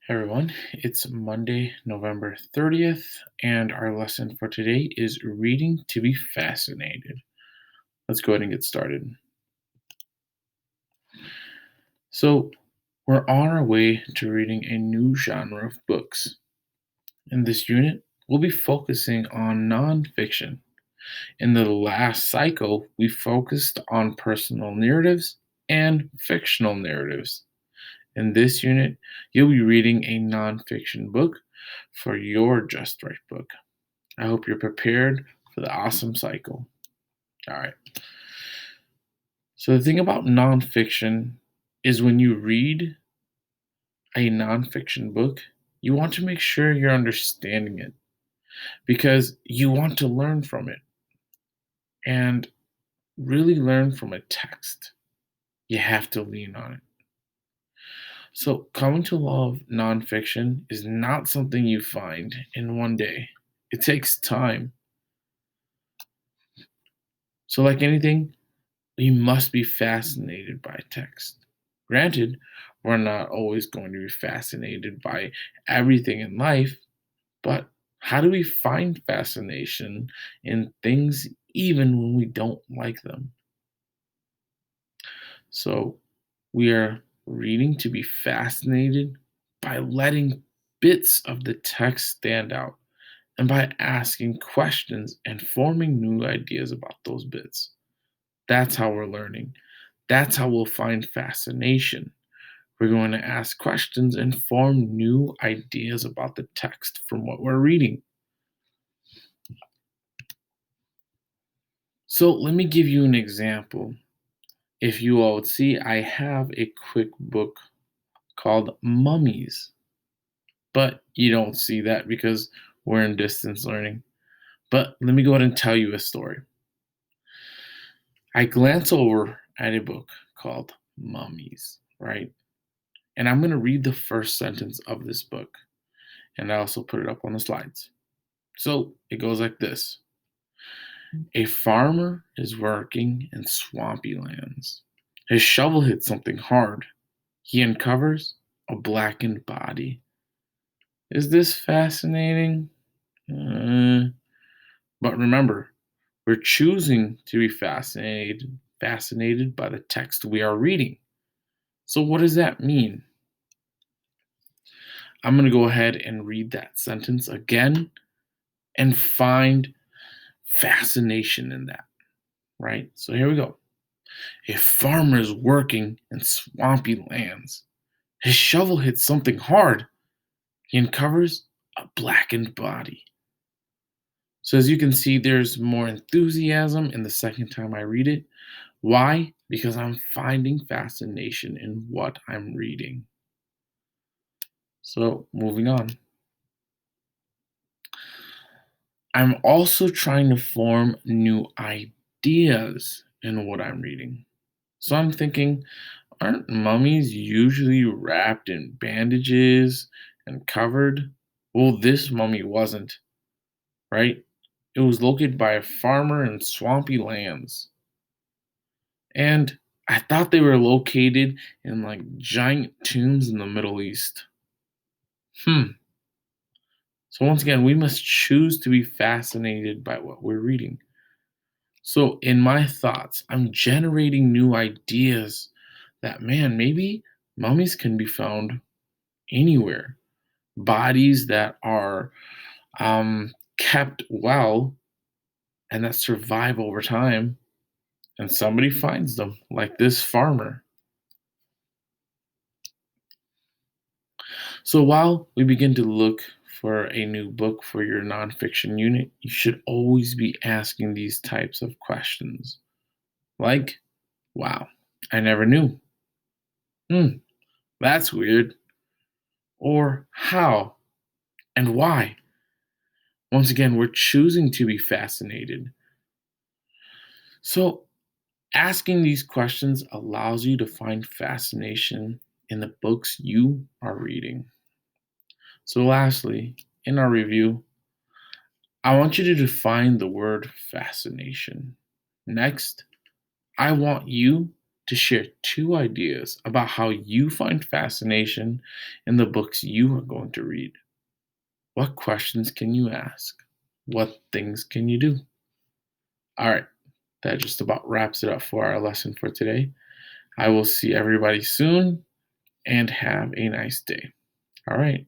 Hey everyone, it's Monday, November 30th, and our lesson for today is reading to be fascinated. Let's go ahead and get started. So, we're on our way to reading a new genre of books. In this unit, we'll be focusing on nonfiction. In the last cycle, we focused on personal narratives and fictional narratives. In this unit, you'll be reading a nonfiction book for your Just Right book. I hope you're prepared for the awesome cycle. All right. So, the thing about nonfiction is when you read a nonfiction book, you want to make sure you're understanding it because you want to learn from it and really learn from a text. You have to lean on it. So, coming to love nonfiction is not something you find in one day, it takes time. So, like anything, we must be fascinated by text. Granted, we're not always going to be fascinated by everything in life, but how do we find fascination in things even when we don't like them? So, we are reading to be fascinated by letting bits of the text stand out and by asking questions and forming new ideas about those bits. That's how we're learning. That's how we'll find fascination. We're going to ask questions and form new ideas about the text from what we're reading. So, let me give you an example. If you all would see, I have a quick book called Mummies, but you don't see that because we're in distance learning. But let me go ahead and tell you a story. I glance over at a book called Mummies, right? And I'm going to read the first sentence of this book, and I also put it up on the slides. So it goes like this: A farmer is working in swampy lands. His shovel hits something hard. He uncovers a blackened body. Is this fascinating? Uh, but remember, we're choosing to be fascinated by the text we are reading. So what does that mean? I'm going to go ahead and read that sentence again and find fascination in that, right? So here we go. A farmer is working in swampy lands. His shovel hits something hard. He uncovers a blackened body. So, as you can see, there's more enthusiasm in the second time I read it. Why? Because I'm finding fascination in what I'm reading. So, moving on. I'm also trying to form new ideas in what I'm reading. So, I'm thinking, aren't mummies usually wrapped in bandages and covered? Well, this mummy wasn't, right? It was located by a farmer in swampy lands. And I thought they were located in like giant tombs in the Middle East. Hmm. So, once again, we must choose to be fascinated by what we're reading. So, in my thoughts, I'm generating new ideas that, man, maybe mummies can be found anywhere. Bodies that are kept well and that survive over time, and somebody finds them, like this farmer. So while we begin to look for a new book for your nonfiction unit, you should always be asking these types of questions. Like, wow, I never knew. Hmm, that's weird. Or how and why? Once again, we're choosing to be fascinated. So asking these questions allows you to find fascination in the books you are reading. So, lastly, in our review, I want you to define the word fascination. Next, I want you to share two ideas about how you find fascination in the books you are going to read. What questions can you ask? What things can you do? All right, that just about wraps it up for our lesson for today. I will see everybody soon and have a nice day. All right.